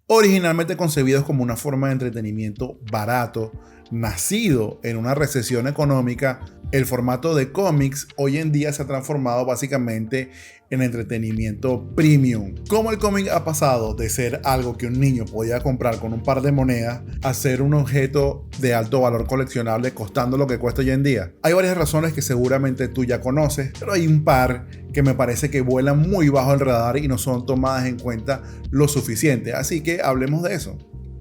Originalmente concebidos como una forma de entretenimiento barato, nacido en una recesión económica, el formato de cómics hoy en día se ha transformado básicamente en entretenimiento premium. Como el cómic ha pasado de ser algo que un niño podía comprar con un par de monedas a ser un objeto de alto valor coleccionable costando lo que cuesta hoy en día. Hay varias razones que seguramente tú ya conoces, pero hay un par que me parece que vuelan muy bajo el radar y no son tomadas en cuenta lo suficiente. Así que hablemos de eso.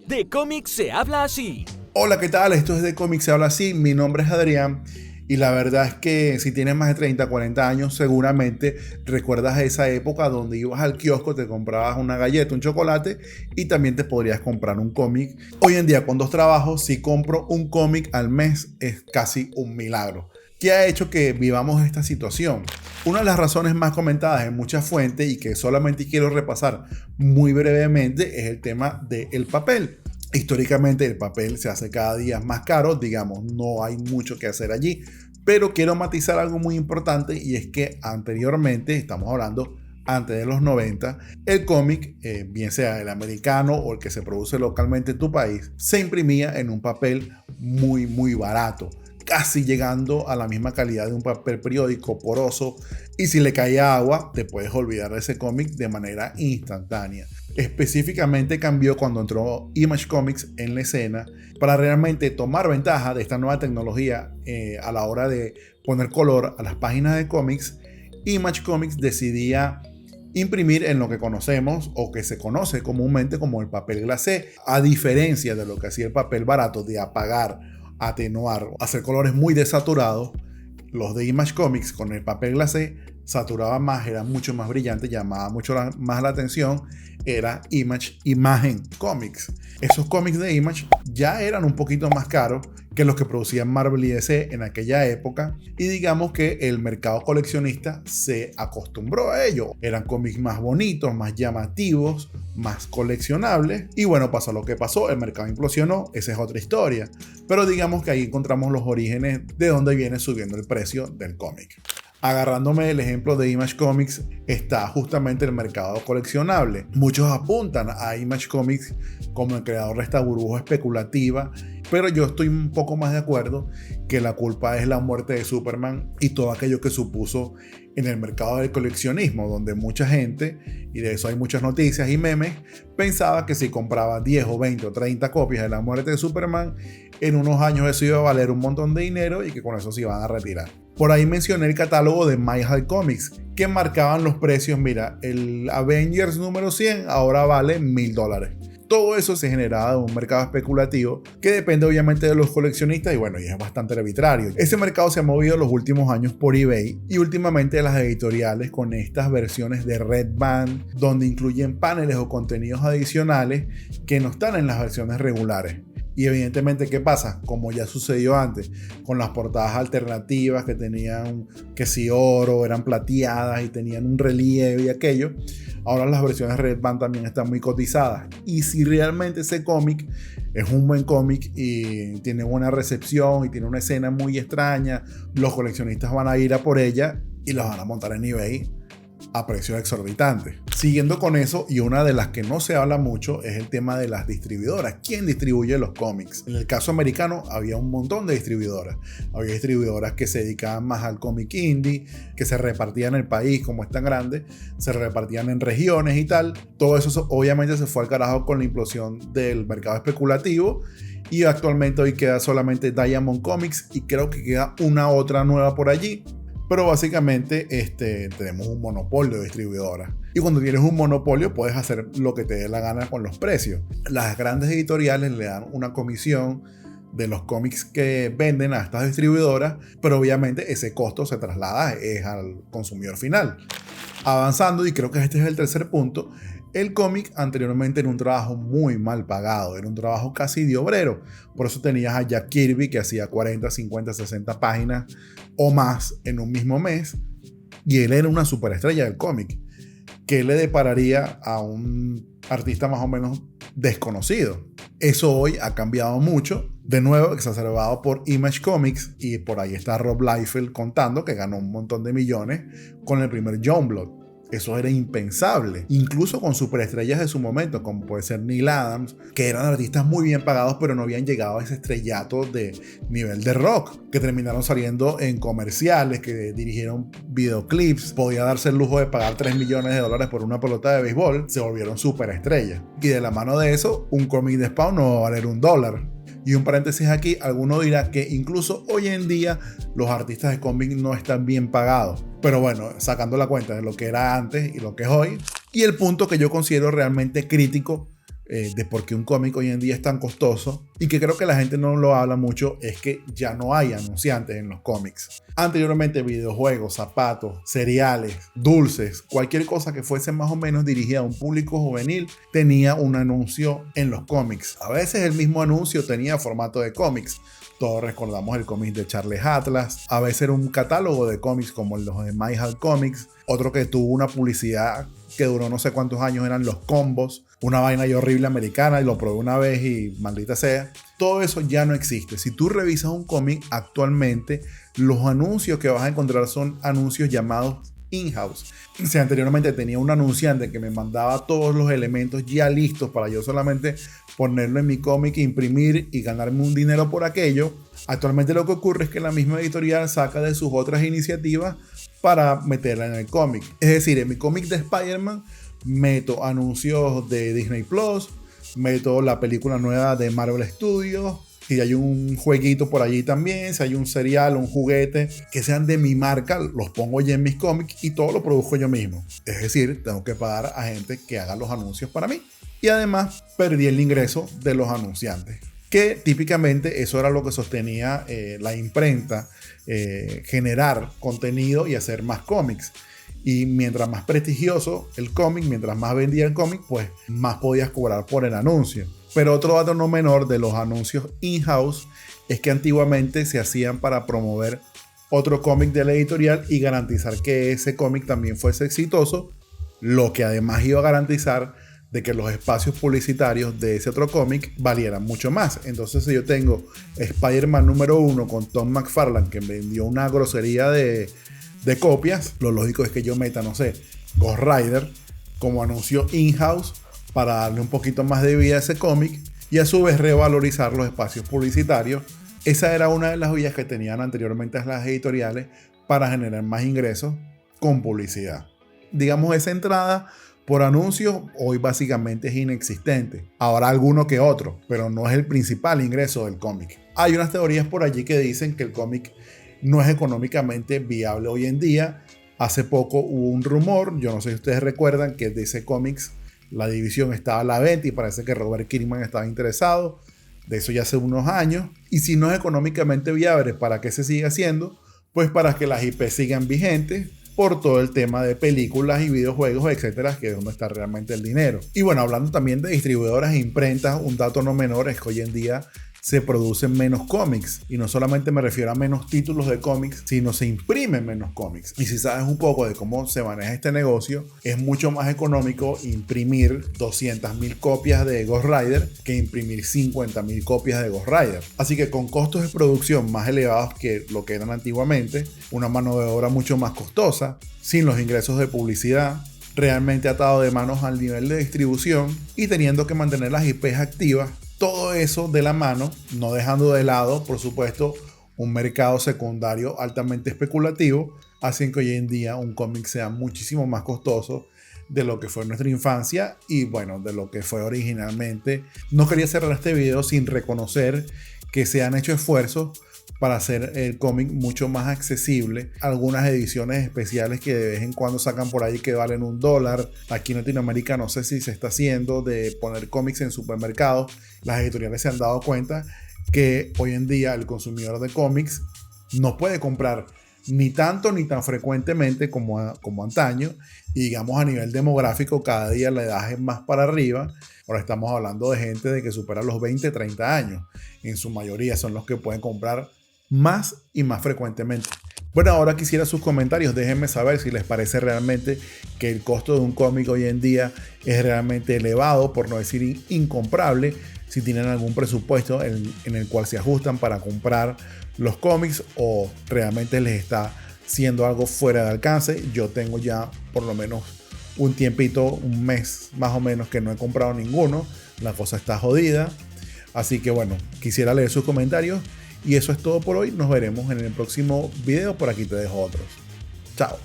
De cómics se habla así. Hola, ¿qué tal? Esto es de Cómics se habla así. Mi nombre es Adrián. Y la verdad es que si tienes más de 30, 40 años, seguramente recuerdas esa época donde ibas al kiosco, te comprabas una galleta, un chocolate y también te podrías comprar un cómic. Hoy en día con 2 trabajos, si compro un cómic al mes es casi un milagro. ¿Qué ha hecho que vivamos esta situación? Una de las razones más comentadas en muchas fuentes y que solamente quiero repasar muy brevemente es el tema del papel. Históricamente el papel se hace cada día más caro, digamos, no hay mucho que hacer allí, pero quiero matizar algo muy importante y es que anteriormente, estamos hablando antes de los 90, el cómic, bien sea el americano o el que se produce localmente en tu país, se imprimía en un papel muy barato, casi llegando a la misma calidad de un papel periódico poroso, y si le caía agua te puedes olvidar de ese cómic de manera instantánea. Específicamente cambió cuando entró Image Comics en la escena para realmente tomar ventaja de esta nueva tecnología a la hora de poner color a las páginas de cómics. Image Comics decidía imprimir en lo que conocemos o que se conoce comúnmente como el papel glacé, a diferencia de lo que hacía el papel barato de apagar, atenuar, hacer colores muy desaturados. Los de Image Comics con el papel glacé saturaban más, era mucho más brillante, llamaba mucho más la atención. Era Imagen Comics. Esos cómics de Image ya eran un poquito más caros que los que producían Marvel y DC en aquella época, y digamos que el mercado coleccionista se acostumbró a ello. Eran cómics más bonitos, más llamativos, más coleccionables, y bueno, pasó lo que pasó, el mercado implosionó, esa es otra historia, pero digamos que ahí encontramos los orígenes de donde viene subiendo el precio del cómic. Agarrándome el ejemplo de Image Comics, está justamente el mercado coleccionable. Muchos apuntan a Image Comics como el creador de esta burbuja especulativa, pero yo estoy un poco más de acuerdo que la culpa es la muerte de Superman y todo aquello que supuso en el mercado del coleccionismo, donde mucha gente, y de eso hay muchas noticias y memes, pensaba que si compraba 10 o 20 o 30 copias de la muerte de Superman, en unos años eso iba a valer un montón de dinero y que con eso se iban a retirar. Por ahí mencioné el catálogo de My High Comics, que marcaban los precios. Mira, el Avengers número 100 ahora vale $1000. Todo eso se generaba de un mercado especulativo que depende obviamente de los coleccionistas y bueno, y es bastante arbitrario. Ese mercado se ha movido los últimos años por eBay y últimamente las editoriales con estas versiones de Red Band, donde incluyen paneles o contenidos adicionales que no están en las versiones regulares. Y evidentemente, ¿qué pasa? Como ya sucedió antes, con las portadas alternativas que tenían que si oro, eran plateadas y tenían un relieve y aquello, ahora las versiones Red Band también están muy cotizadas. Y si realmente ese cómic es un buen cómic y tiene buena recepción y tiene una escena muy extraña, los coleccionistas van a ir a por ella y las van a montar en eBay a precios exorbitantes. Siguiendo con eso, y una de las que no se habla mucho es el tema de las distribuidoras. ¿Quién distribuye los cómics? En el caso americano había un montón de distribuidoras. Había distribuidoras que se dedicaban más al cómic indie, que se repartían en el país, como es tan grande, se repartían en regiones y tal. Todo eso obviamente se fue al carajo con la implosión del mercado especulativo. Y actualmente hoy queda solamente Diamond Comics y creo que queda una otra nueva por allí. Pero básicamente tenemos un monopolio de distribuidoras. Y cuando tienes un monopolio puedes hacer lo que te dé la gana con los precios. Las grandes editoriales le dan una comisión de los cómics que venden a estas distribuidoras, pero obviamente ese costo se traslada al consumidor final. Avanzando, y creo que este es el tercer punto, el cómic anteriormente era un trabajo muy mal pagado, era un trabajo casi de obrero. Por eso tenías a Jack Kirby que hacía 40, 50, 60 páginas o más en un mismo mes, y él era una superestrella del cómic. ¿Qué le depararía a un artista más o menos desconocido? Eso hoy ha cambiado mucho, de nuevo exacerbado por Image Comics, y por ahí está Rob Liefeld contando que ganó un montón de millones con el primer Youngblood. Eso era impensable, incluso con superestrellas de su momento, como puede ser Neil Adams, que eran artistas muy bien pagados, pero no habían llegado a ese estrellato de nivel de rock, que terminaron saliendo en comerciales, que dirigieron videoclips, podía darse el lujo de pagar $3 millones por una pelota de béisbol, se volvieron superestrellas. Y de la mano de eso, un cómic de Spawn no va a valer $1. Y un paréntesis aquí, alguno dirá que incluso hoy en día los artistas de cómic no están bien pagados. Pero bueno, sacando la cuenta de lo que era antes y lo que es hoy. Y el punto que yo considero realmente crítico de por qué un cómic hoy en día es tan costoso y que creo que la gente no lo habla mucho es que ya no hay anunciantes en los cómics. Anteriormente videojuegos, zapatos, cereales, dulces, cualquier cosa que fuese más o menos dirigida a un público juvenil tenía un anuncio en los cómics. A veces el mismo anuncio tenía formato de cómics. Todos recordamos el cómic de Charles Atlas. A veces era un catálogo de cómics como los de My Hal Comics. Otro que tuvo una publicidad que duró no sé cuántos años eran los combos. Una vaina y horrible americana y lo probé una vez y maldita sea. Todo eso ya no existe. Si tú revisas un cómic actualmente, los anuncios que vas a encontrar son anuncios llamados in-house. Si anteriormente tenía un anunciante que me mandaba todos los elementos ya listos para yo solamente ponerlo en mi cómic, imprimir y ganarme un dinero por aquello, actualmente lo que ocurre es que la misma editorial saca de sus otras iniciativas para meterla en el cómic. Es decir, en mi cómic de Spider-Man meto anuncios de Disney Plus, meto la película nueva de Marvel Studios, y hay un jueguito por allí también, si hay un cereal, un juguete, que sean de mi marca, los pongo ya en mis cómics y todo lo produzco yo mismo. Es decir, tengo que pagar a gente que haga los anuncios para mí. Y además perdí el ingreso de los anunciantes, que típicamente eso era lo que sostenía la imprenta, generar contenido y hacer más cómics. Y mientras más prestigioso el cómic, mientras más vendía el cómic, pues más podías cobrar por el anuncio. Pero otro dato no menor de los anuncios in-house es que antiguamente se hacían para promover otro cómic de la editorial y garantizar que ese cómic también fuese exitoso, lo que además iba a garantizar de que los espacios publicitarios de ese otro cómic valieran mucho más. Entonces, si yo tengo Spider-Man número 1 con Tom McFarlane, que vendió una grosería de copias, lo lógico es que yo meta, no sé, Ghost Rider como anuncio in-house para darle un poquito más de vida a ese cómic y a su vez revalorizar los espacios publicitarios. Esa era una de las vías que tenían anteriormente las editoriales para generar más ingresos con publicidad. Digamos, esa entrada por anuncios hoy básicamente es inexistente. Habrá alguno que otro, pero no es el principal ingreso del cómic. Hay unas teorías por allí que dicen que el cómic no es económicamente viable hoy en día. Hace poco hubo un rumor, yo no sé si ustedes recuerdan, que DC Comics, la división estaba a la venta y parece que Robert Kirkman estaba interesado. De eso ya hace unos años. Y si no es económicamente viable, ¿para qué se sigue haciendo? Pues para que las IP sigan vigentes por todo el tema de películas y videojuegos, etcétera, que es donde está realmente el dinero. Y bueno, hablando también de distribuidoras e imprentas, un dato no menor es que hoy en día se producen menos cómics. Y no solamente me refiero a menos títulos de cómics, sino se imprimen menos cómics. Y si sabes un poco de cómo se maneja este negocio, es mucho más económico imprimir 200.000 copias de Ghost Rider que imprimir 50.000 copias de Ghost Rider. Así que con costos de producción más elevados que lo que eran antiguamente, una mano de obra mucho más costosa, sin los ingresos de publicidad, realmente atado de manos al nivel de distribución y teniendo que mantener las IPs activas. Todo eso de la mano, no dejando de lado, por supuesto, un mercado secundario altamente especulativo, hacen que hoy en día un cómic sea muchísimo más costoso de lo que fue nuestra infancia y bueno, de lo que fue originalmente. No quería cerrar este video sin reconocer que se han hecho esfuerzos para hacer el cómic mucho más accesible. Algunas ediciones especiales que de vez en cuando sacan por ahí que valen $1. Aquí en Latinoamérica no sé si se está haciendo de poner cómics en supermercados. Las editoriales se han dado cuenta que hoy en día el consumidor de cómics no puede comprar ni tanto ni tan frecuentemente como antaño. Y digamos, a nivel demográfico cada día la edad es más para arriba. Ahora estamos hablando de gente de que supera los 20, 30 años. En su mayoría son los que pueden comprar más y más frecuentemente. Bueno, ahora quisiera sus comentarios. Déjenme saber si les parece realmente que el costo de un cómic hoy en día es realmente elevado, por no decir incomparable. Si tienen algún presupuesto en el cual se ajustan para comprar los cómics o realmente les está siendo algo fuera de alcance. Yo tengo ya por lo menos un tiempito, un mes más o menos, que no he comprado ninguno. La cosa está jodida. Así que bueno, quisiera leer sus comentarios. Y eso es todo por hoy. Nos veremos en el próximo video. Por aquí te dejo otros. Chao.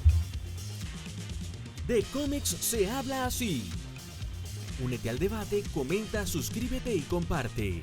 De cómics se habla así. Únete al debate, comenta, suscríbete y comparte.